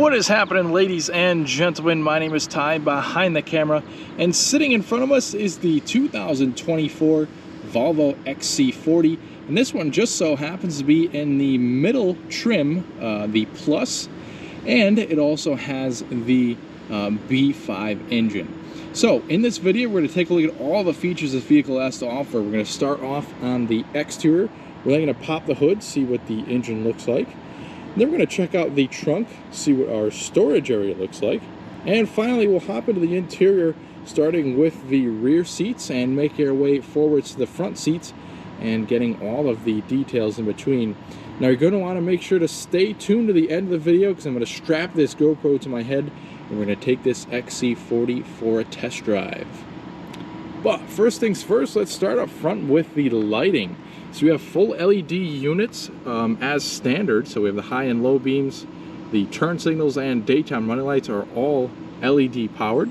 What is happening, ladies and gentlemen? My name is Ty, behind the camera, and sitting in front of us is the 2024 Volvo XC40, and this one just so happens to be in the middle trim, the Plus, and it also has the B5 engine. So in this video, we're going to take a look at all the features this vehicle has to offer. We're going to start off on the exterior. We're then going to pop the hood, see what the engine looks like. Then we're going to check out the trunk, see what our storage area looks like. And finally, we'll hop into the interior, starting with the rear seats and make our way forwards to the front seats and getting all of the details in between. Now, you're going to want to make sure to stay tuned to the end of the video because I'm going to strap this GoPro to my head and we're going to take this XC40 for a test drive. But first things first, let's start up front with the lighting. So we have full LED units as standard. So we have the high and low beams, the turn signals and daytime running lights are all LED powered.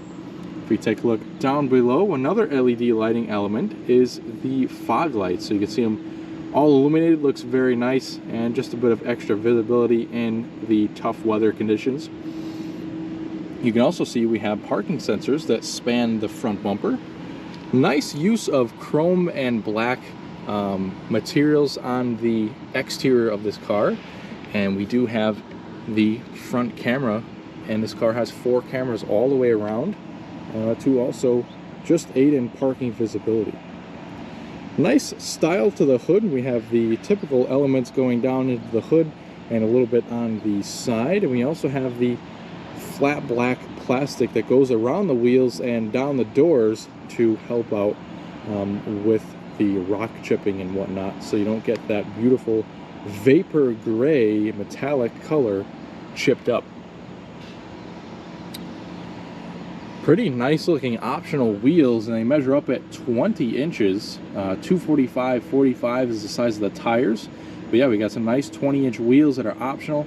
If we take a look down below, another LED lighting element is the fog lights. So you can see them all illuminated, looks very nice, and just a bit of extra visibility in the tough weather conditions. You can also see we have parking sensors that span the front bumper. Nice use of chrome and black materials on the exterior of this car, and we do have the front camera, and this car has 4 cameras all the way around to also just aid in parking visibility. Nice style to the hood. We have the typical elements going down into the hood and a little bit on the side, and we also have the flat black plastic that goes around the wheels and down the doors to help out with the rock chipping and whatnot, so you don't get that beautiful vapor gray metallic color chipped up. Pretty nice looking optional wheels, and they measure up at 20 inches. 245/45 is the size of the tires. But yeah, we got some nice 20-inch wheels that are optional.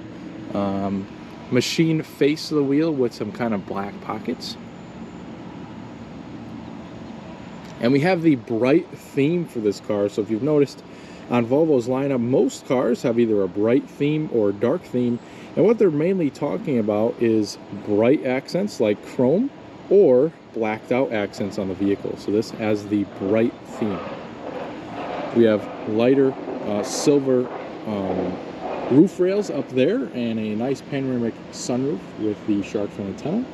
Machine face of the wheel with some kind of black pockets. And we have the bright theme for this car. So if you've noticed on Volvo's lineup, most cars have either a bright theme or dark theme. And what they're mainly talking about is bright accents like chrome or blacked out accents on the vehicle. So this has the bright theme. We have lighter silver roof rails up there and a nice panoramic sunroof with the shark fin antenna.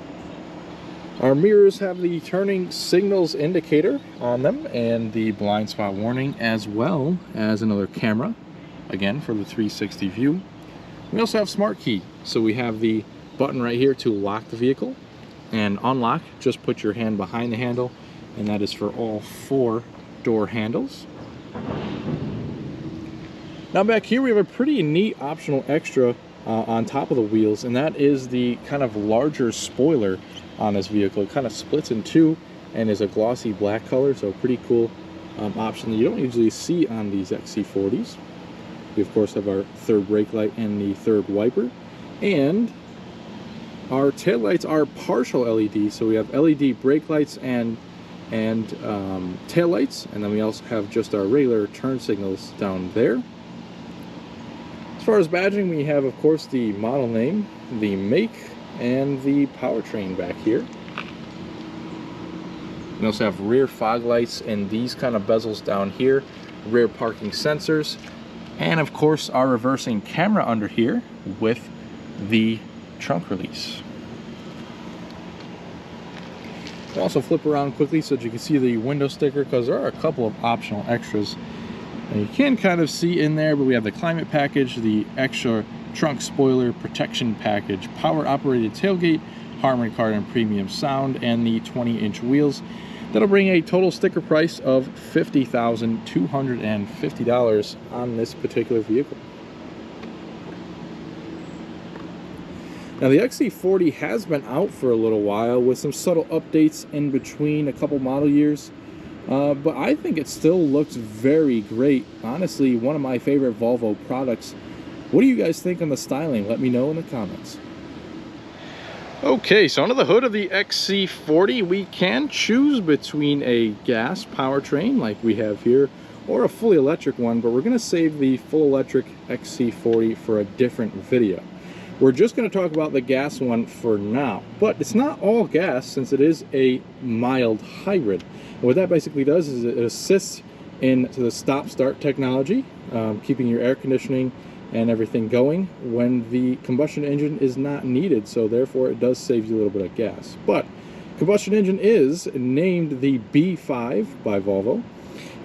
Our mirrors have the turning signals indicator on them and the blind spot warning, as well as another camera, again for the 360 view. We also have smart key, so we have the button right here to lock the vehicle and unlock. Just put your hand behind the handle, and that is for all 4 door handles. Now back here we have a pretty neat optional extra on top of the wheels, and that is the kind of larger spoiler on this vehicle. It kind of splits in 2 and is a glossy black color, so a pretty cool option that you don't usually see on these XC40s. We of course have our 3rd brake light and the 3rd wiper, and our tail lights are partial LED, so we have LED brake lights and tail lights, and then we also have just our regular turn signals down there. As far as badging, we have of course the model name, the make, and the powertrain back here. We also have rear fog lights and these kind of bezels down here, rear parking sensors, and of course our reversing camera under here with the trunk release. We'll also flip around quickly so that you can see the window sticker, because there are a couple of optional extras. And you can kind of see in there, but we have the climate package, the extra trunk spoiler protection package, power operated tailgate, Harman Kardon premium sound, and the 20-inch wheels. That'll bring a total sticker price of $50,250 on this particular vehicle. Now the XC40 has been out for a little while with some subtle updates in between a couple model years, but I think it still looks very great. Honestly, one of my favorite Volvo products. What do you guys think on the styling? Let me know in the comments. Okay, so under the hood of the XC40, we can choose between a gas powertrain like we have here or a fully electric one, but we're going to save the full electric XC40 for a different video. We're just going to talk about the gas one for now, but it's not all gas since it is a mild hybrid. And what that basically does is it assists in the stop-start technology, keeping your air conditioning and everything going when the combustion engine is not needed, so therefore it does save you a little bit of gas. But combustion engine is named the B5 by Volvo,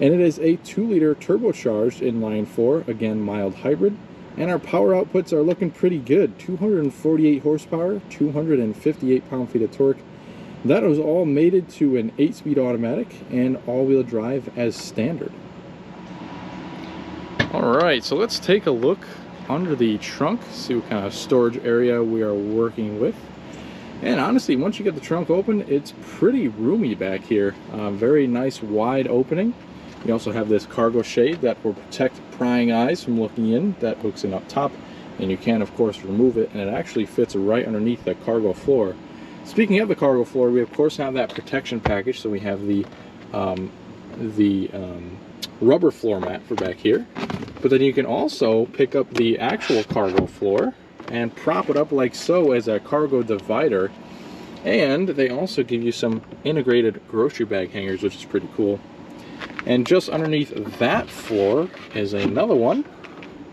and it is a 2-liter turbocharged inline 4, again mild hybrid. And our power outputs are looking pretty good. 248 horsepower, 258 pound-feet of torque. That was all mated to an 8-speed automatic and all-wheel drive as standard. Alright, so let's take a look under the trunk, see what kind of storage area we are working with. And honestly, once you get the trunk open, it's pretty roomy back here. Very nice wide opening. You also have this cargo shade that will protect prying eyes from looking in. That hooks in up top, and you can of course remove it, and it actually fits right underneath the cargo floor. Speaking of the cargo floor, we of course have that protection package, so we have the rubber floor mat for back here, but then you can also pick up the actual cargo floor and prop it up like so as a cargo divider. And they also give you some integrated grocery bag hangers, which is pretty cool. And just underneath that floor is another one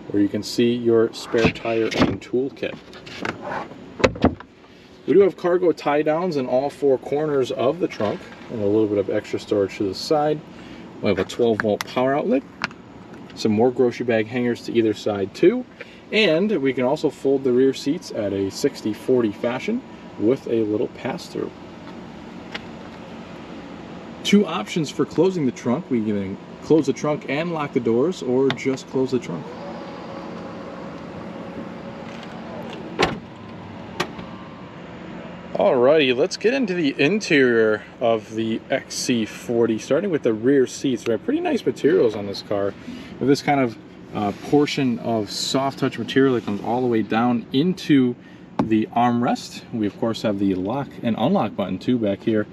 where you can see your spare tire and tool kit. We do have cargo tie downs in all 4 corners of the trunk and a little bit of extra storage to the side. We have a 12-volt power outlet, some more grocery bag hangers to either side too, and we can also fold the rear seats at a 60-40 fashion with a little pass-through. 2 options for closing the trunk. We can close the trunk and lock the doors, or just close the trunk. Alrighty, let's get into the interior of the XC40, starting with the rear seats. We have pretty nice materials on this car, with this kind of portion of soft touch material that comes all the way down into the armrest. We of course have the lock and unlock button too back here.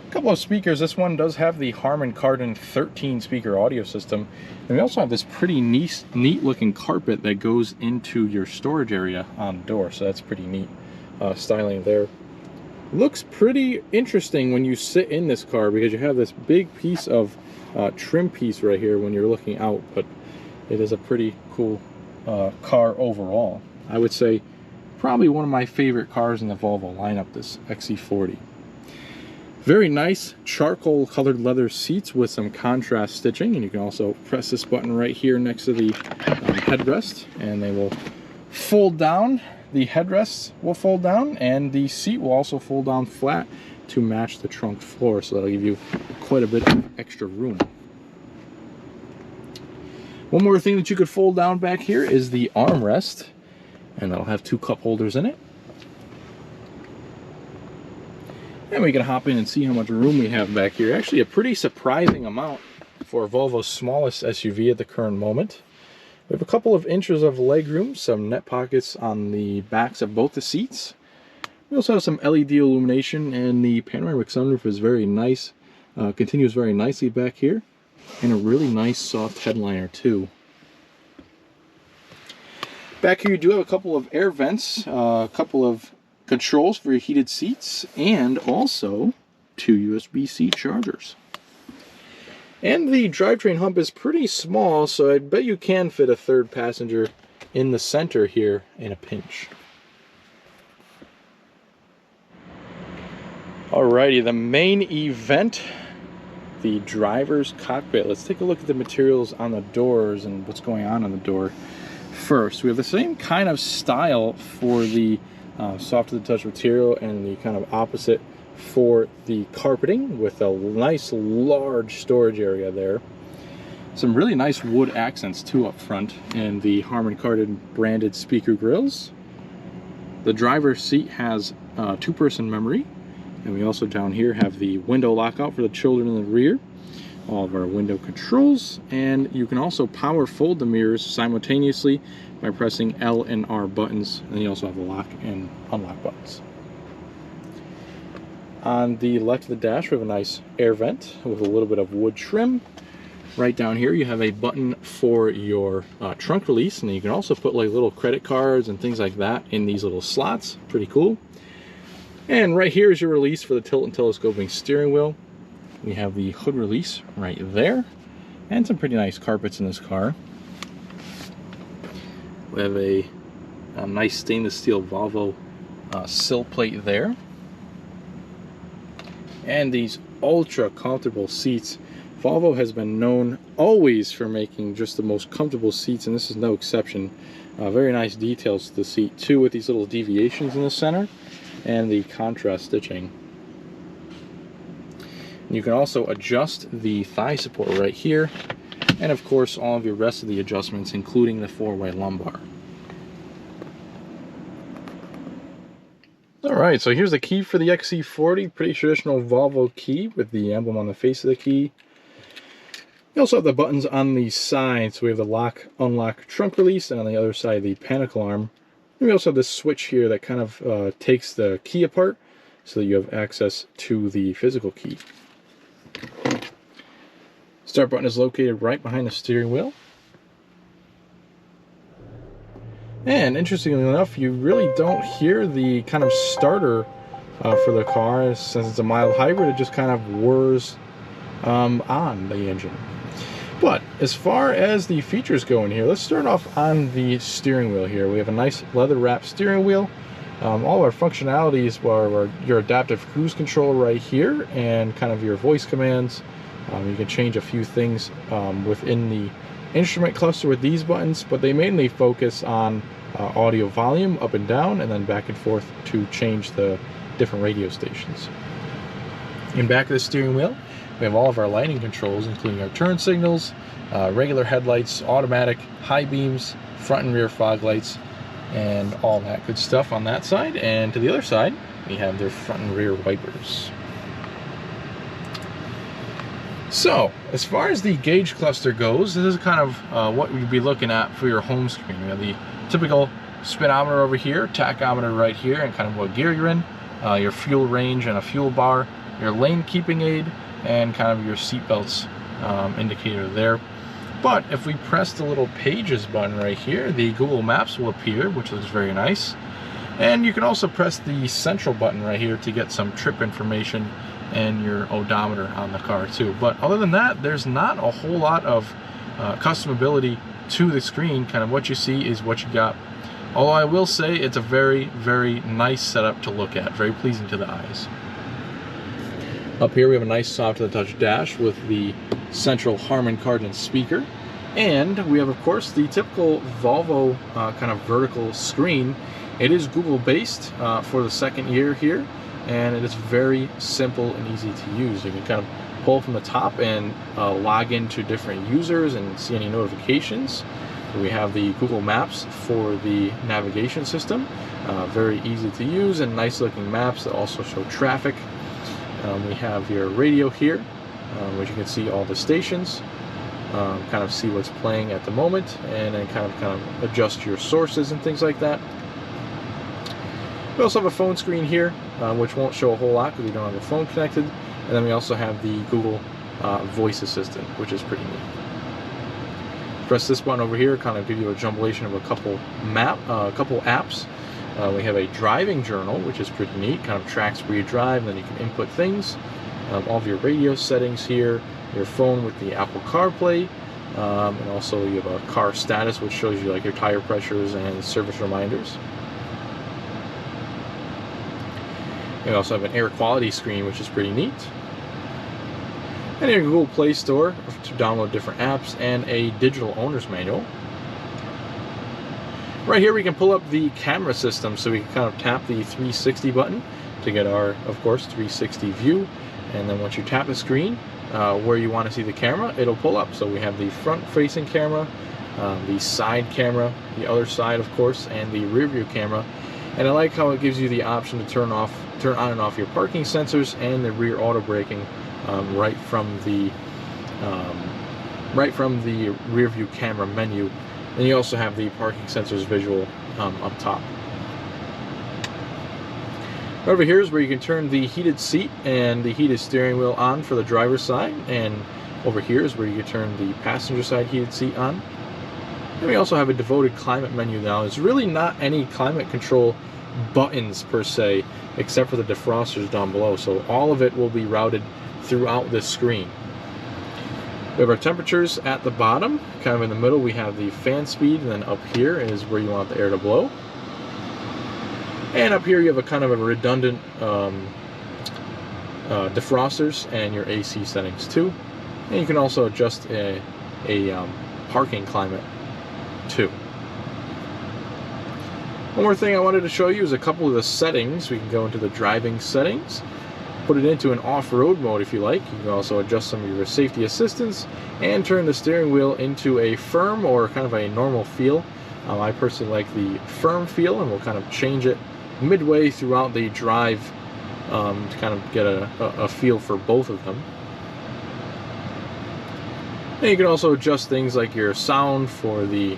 A couple of speakers. This one does have the Harman Kardon 13 speaker audio system, and we also have this pretty neat looking carpet that goes into your storage area on the door, so that's pretty neat styling there. Looks pretty interesting when you sit in this car because you have this big piece of trim piece right here when you're looking out, but it is a pretty cool car overall. I would say probably one of my favorite cars in the Volvo lineup, this XC40. Very nice charcoal colored leather seats with some contrast stitching, and you can also press this button right here next to the headrest and they will fold down. The headrests will fold down and the seat will also fold down flat to match the trunk floor, so that'll give you quite a bit of extra room. One more thing that you could fold down back here is the armrest, and that'll have 2 cup holders in it. And we can hop in and see how much room we have back here. Actually a pretty surprising amount for Volvo's smallest SUV at the current moment. We have a couple of inches of legroom, some net pockets on the backs of both the seats. We also have some LED illumination, and the panoramic sunroof is very nice, continues very nicely back here, and a really nice soft headliner too. Back here you do have a couple of air vents, a couple of controls for your heated seats, and also 2 USB-C chargers. And the drivetrain hump is pretty small, so I bet you can fit a 3rd passenger in the center here in a pinch. Alrighty, the main event, the driver's cockpit. Let's take a look at the materials on the doors and what's going on the door first. We have the same kind of style for the soft to the touch material and the kind of opposite for the carpeting, with a nice large storage area there. Some really nice wood accents too up front, and the Harman Kardon branded speaker grills. The driver's seat has 2-person memory, and we also down here have the window lockout for the children in the rear, all of our window controls, and you can also power fold the mirrors simultaneously by pressing L and R buttons, and you also have the lock and unlock buttons. On the left of the dash we have a nice air vent with a little bit of wood trim. Right down here you have a button for your trunk release, and you can also put like little credit cards and things like that in these little slots. Pretty cool. And right here is your release for the tilt and telescoping steering wheel. We have the hood release right there, and some pretty nice carpets in this car. We have a nice stainless steel Volvo sill plate there, and these ultra comfortable seats. Volvo has been known always for making just the most comfortable seats, and this is no exception. Very nice details to the seat too, with these little deviations in the center and the contrast stitching. And you can also adjust the thigh support right here, and of course all of your rest of the adjustments, including the 4-way lumbar. Alright, so here's the key for the XC40. Pretty traditional Volvo key with the emblem on the face of the key. You also have the buttons on the side, so we have the lock, unlock, trunk release, and on the other side the panicle arm. And we also have this switch here that kind of takes the key apart so that you have access to the physical key. Start button is located right behind the steering wheel. And interestingly enough, you really don't hear the kind of starter for the car. Since it's a mild hybrid, it just kind of whirs on the engine. But as far as the features go in here, let's start off on the steering wheel here. We have a nice leather wrapped steering wheel. All of our functionalities are your adaptive cruise control right here, and kind of your voice commands. You can change a few things within the instrument cluster with these buttons, but they mainly focus on audio volume up and down, and then back and forth to change the different radio stations. In back of the steering wheel, we have all of our lighting controls, including our turn signals, regular headlights, automatic, high beams, front and rear fog lights, and all that good stuff on that side. And to the other side, we have their front and rear wipers. So, as far as the gauge cluster goes, this is kind of what we'd be looking at for your home screen. We have the typical speedometer over here, tachometer right here, and kind of what gear you're in, your fuel range and a fuel bar, your lane keeping aid, and kind of your seat belts indicator there. But if we press the little pages button right here, the Google Maps will appear, which looks very nice. And you can also press the central button right here to get some trip information and your odometer on the car too. But other than that, there's not a whole lot of customability to the screen. Kind of what you see is what you got. Although I will say it's a very, very nice setup to look at, very pleasing to the eyes. Up here we have a nice soft to the touch dash with the central Harman Kardon speaker, and we have of course the typical Volvo kind of vertical screen. It is Google based for the second year here, and it is very simple and easy to use. You can kind of pull from the top and log into different users and see any notifications. We have the Google Maps for the navigation system, very easy to use and nice looking maps that also show traffic. We have your radio here, which you can see all the stations, kind of see what's playing at the moment, and then kind of adjust your sources and things like that. We also have a phone screen here, which won't show a whole lot because we don't have a phone connected. And then we also have the Google Voice Assistant, which is pretty neat. Press this button over here, kind of give you a jumbulation of a couple apps. We have a driving journal, which is pretty neat, kind of tracks where you drive, and then you can input things. All of your radio settings here, your phone with the Apple CarPlay, and also you have a car status, which shows you like your tire pressures and service reminders. You also have an air quality screen, which is pretty neat. And your Google Play Store to download different apps, and a digital owner's manual. Right here we can pull up the camera system, so we can kind of tap the 360 button to get our, of course, 360 view. And then once you tap the screen where you want to see the camera, it'll pull up. So we have the front facing camera, the side camera, the other side of course, and the rear view camera. And I like how it gives you the option to turn on and off your parking sensors and the rear auto braking right from the rear view camera menu. And you also have the parking sensors visual up top. Over here is where you can turn the heated seat and the heated steering wheel on for the driver's side, and Over here is where you can turn the passenger side heated seat on. And we also have a devoted climate menu now. There's really not any climate control buttons per se, except for the defrosters down below. So all of it will be routed throughout this screen. We have our temperatures at the bottom. Kind of in the middle we have the fan speed, and then up here is where you want the air to blow. And up here you have a kind of a redundant defrosters and your AC settings too. And you can also adjust a parking climate too. One more thing I wanted to show you is a couple of the settings. We can go into the driving settings, put it into an off-road mode if you like. You can also adjust some of your safety assistance and turn the steering wheel into a firm or kind of a normal feel. I personally like the firm feel, and we'll kind of change it midway throughout the drive to kind of get a feel for both of them. And you can also adjust things like your sound for the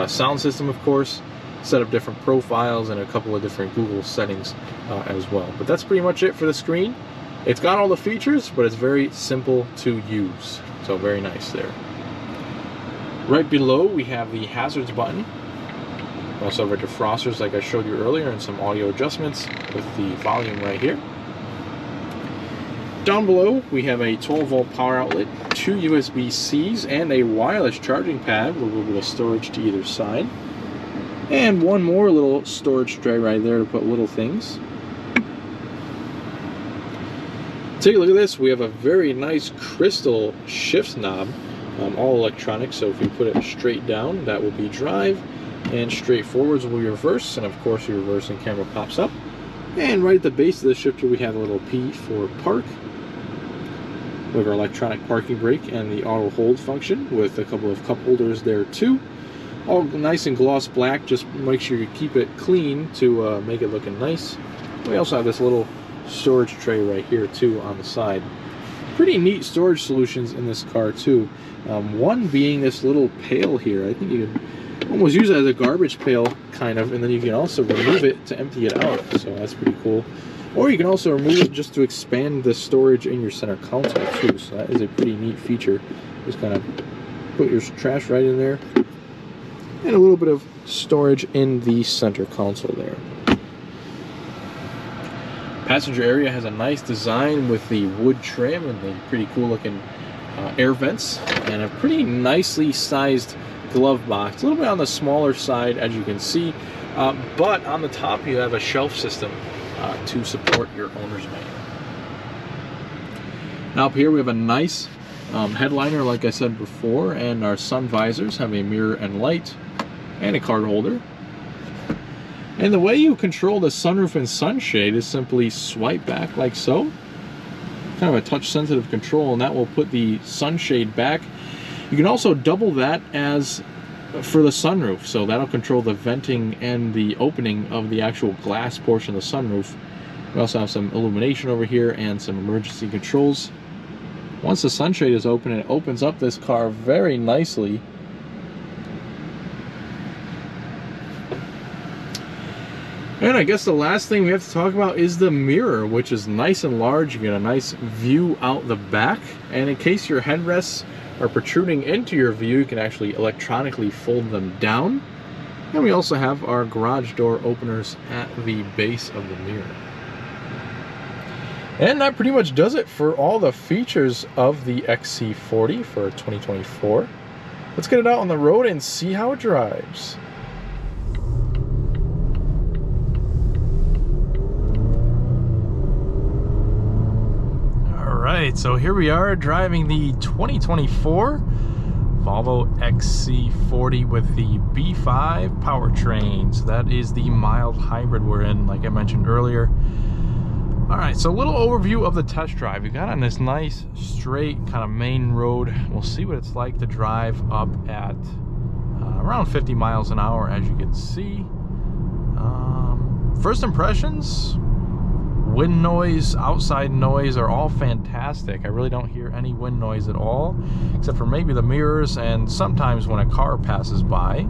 sound system, of course, set up different profiles and a couple of different Google settings as well. But that's pretty much it for the screen. It's got all the features, but it's very simple to use. So very nice there. Right below we have the hazards button. Also have our defrosters like I showed you earlier, and some audio adjustments with the volume right here. Down below we have a 12-volt power outlet, 2 USB-Cs, and a wireless charging pad with a little bit of storage to either side. And one more little storage tray right there to put little things. Take a look at this. We have a very nice crystal shift knob, all electronic. So if you put it straight down, that will be drive, and straight forwards will be reverse. And of course, your reversing camera pops up. And right at the base of the shifter, we have a little P for park. We have our electronic parking brake and the auto hold function with a couple of cup holders there too. All nice and gloss black. Just make sure you keep it clean to make it looking nice. We also have this little storage tray right here too on the side. Pretty neat storage solutions in this car too. One being this little pail here. I think you can almost use it as a garbage pail kind of, and then you can also remove it to empty it out. So that's pretty cool. Or you can also remove it just to expand the storage in your center console too. So that is a pretty neat feature. Just kind of put your trash right in there. And a little bit of storage in the center console there. Passenger area has a nice design with the wood trim and the pretty cool looking air vents, and a pretty nicely sized glove box. A little bit on the smaller side, as you can see, but on the top you have a shelf system to support your owner's manual. Now up here we have a nice headliner, like I said before, and our sun visors have a mirror and light and a card holder. And the way you control the sunroof and sunshade is simply swipe back like so. Kind of a touch sensitive control, and that will put the sunshade back. You can also double that as for the sunroof, so that'll control the venting and the opening of the actual glass portion of the sunroof. We also have some illumination over here and some emergency controls. Once the sunshade is open, it opens up this car very nicely. And I guess the last thing we have to talk about is the mirror, which is nice and large. You get a nice view out the back, and in case your headrests are protruding into your view, you can actually electronically fold them down. And we also have our garage door openers at the base of the mirror. And that pretty much does it for all the features of the XC40 for 2024. Let's get it out on the road and see how it drives. Alright, so here we are driving the 2024 Volvo XC40 with the B5 powertrain. So that is the mild hybrid we're in, like I mentioned earlier. Alright, so a little overview of the test drive. We got on this nice, straight, kind of main road. We'll see what it's like to drive up at around 50 miles an hour, as you can see. First impressions, wind noise, outside noise are all fantastic. I really don't hear any wind noise at all, except for maybe the mirrors and sometimes when a car passes by.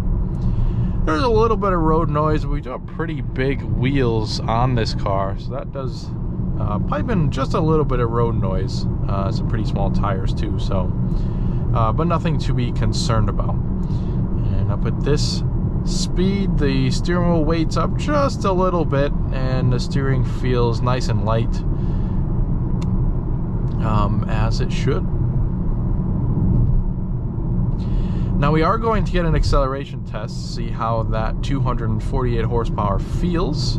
There's a little bit of road noise, but we do have pretty big wheels on this car, so that does pipe in just a little bit of road noise Some pretty small tires too, so but nothing to be concerned about. And up at this speed, the steering wheel weights up just a little bit, and the steering feels nice and light, as it should. Now we are going to get an acceleration test to see how that 248 horsepower feels,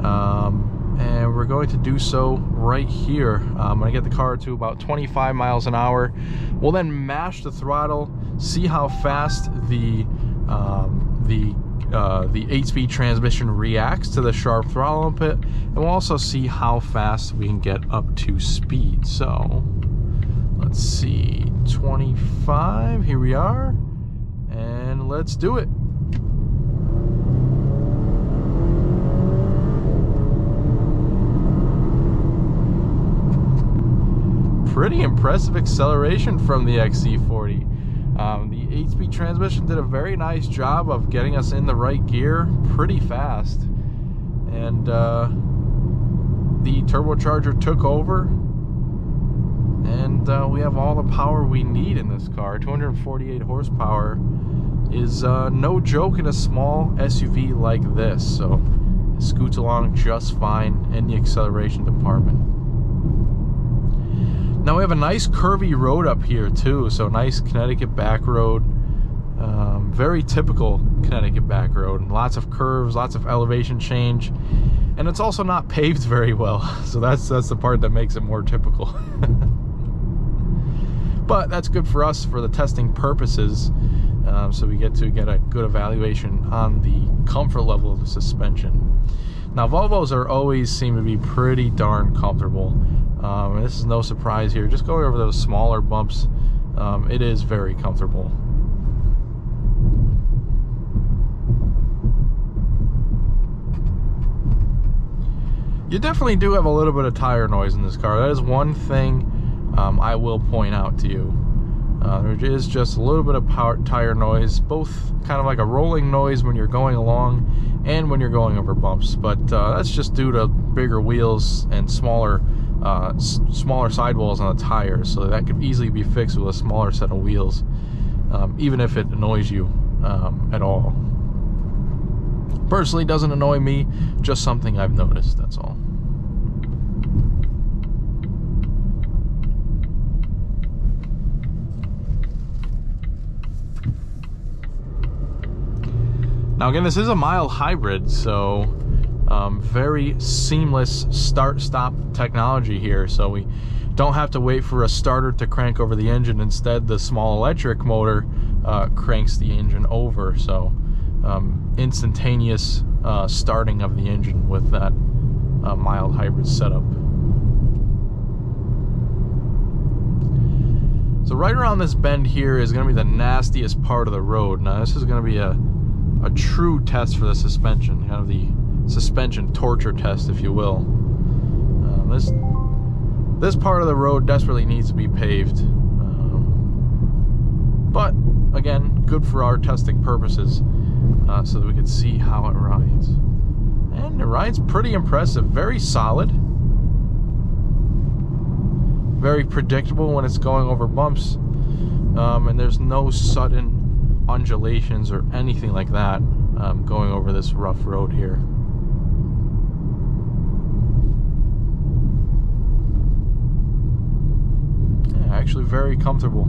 and we're going to do so right here. I'm going to get the car to about 25 miles an hour. We'll then mash the throttle, see how fast the 8-speed transmission reacts to the sharp throttle input, and we'll also see how fast we can get up to speed. So let's see, 25, here we are, and let's do it. Pretty impressive acceleration from the XC40. The 8-speed transmission did a very nice job of getting us in the right gear pretty fast, and the turbocharger took over, and we have all the power we need in this car. 248 horsepower is no joke in a small SUV like this, so it scoots along just fine in the acceleration department. Now we have a nice curvy road up here too, so nice Connecticut back road, very typical Connecticut back road. Lots of curves, lots of elevation change, and it's also not paved very well, so that's the part that makes it more typical. But that's good for us for the testing purposes, so we get a good evaluation on the comfort level of the suspension. Now Volvos always seem to be pretty darn comfortable. And this is no surprise here. Just going over those smaller bumps, it is very comfortable. You definitely do have a little bit of tire noise in this car. That is one thing I will point out to you. There is just a little bit of tire noise, both kind of like a rolling noise when you're going along and when you're going over bumps. But that's just due to bigger wheels and smaller sidewalls on the tires, so that could easily be fixed with a smaller set of wheels, even if it annoys you at all. Personally, doesn't annoy me, just something I've noticed, that's all. Now again, this is a mild hybrid, so very seamless start-stop technology here, so we don't have to wait for a starter to crank over the engine. Instead, the small electric motor cranks the engine over, so instantaneous starting of the engine with that mild hybrid setup. So right around this bend here is going to be the nastiest part of the road. Now this is going to be a true test for the suspension, kind of the suspension torture test, if you will. This part of the road desperately needs to be paved, but again, good for our testing purposes, so that we can see how it rides. And it rides pretty impressive, very solid, very predictable when it's going over bumps, and there's no sudden undulations or anything like that going over this rough road here. Yeah, actually very comfortable.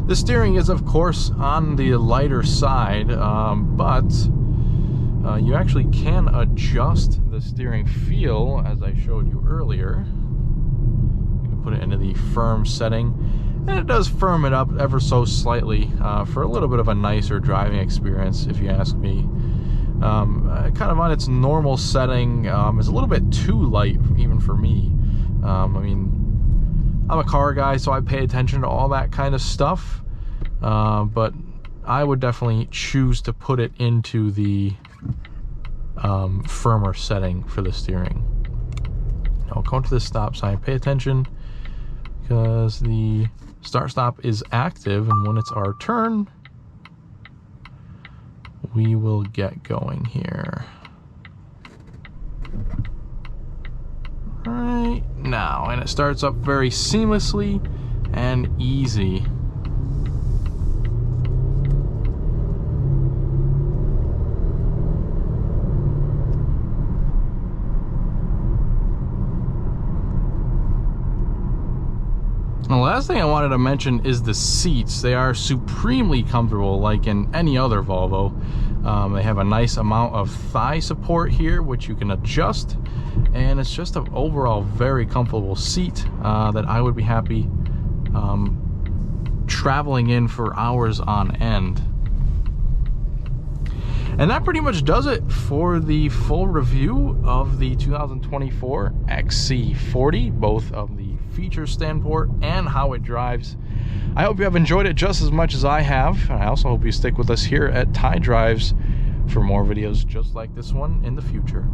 The steering is, of course, on the lighter side, but you actually can adjust the steering feel, as I showed you earlier. You can put it into the firm setting, and it does firm it up ever so slightly for a little bit of a nicer driving experience, if you ask me. Kind of on its normal setting, is a little bit too light, even for me. I mean, I'm a car guy, so I pay attention to all that kind of stuff, but I would definitely choose to put it into the firmer setting for the steering. Now, going to the stop sign, pay attention because the start stop is active, and when it's our turn, we will get going here. Right now, and it starts up very seamlessly and easy. The last thing I wanted to mention is the seats. They are supremely comfortable, like in any other Volvo. They have a nice amount of thigh support here, which you can adjust, and it's just an overall very comfortable seat that I would be happy traveling in for hours on end. And that pretty much does it for the full review of the 2024 XC40, both of the feature standpoint and how it drives. I hope you have enjoyed it just as much as I have. I also hope you stick with us here at Ty Drives for more videos just like this one in the future.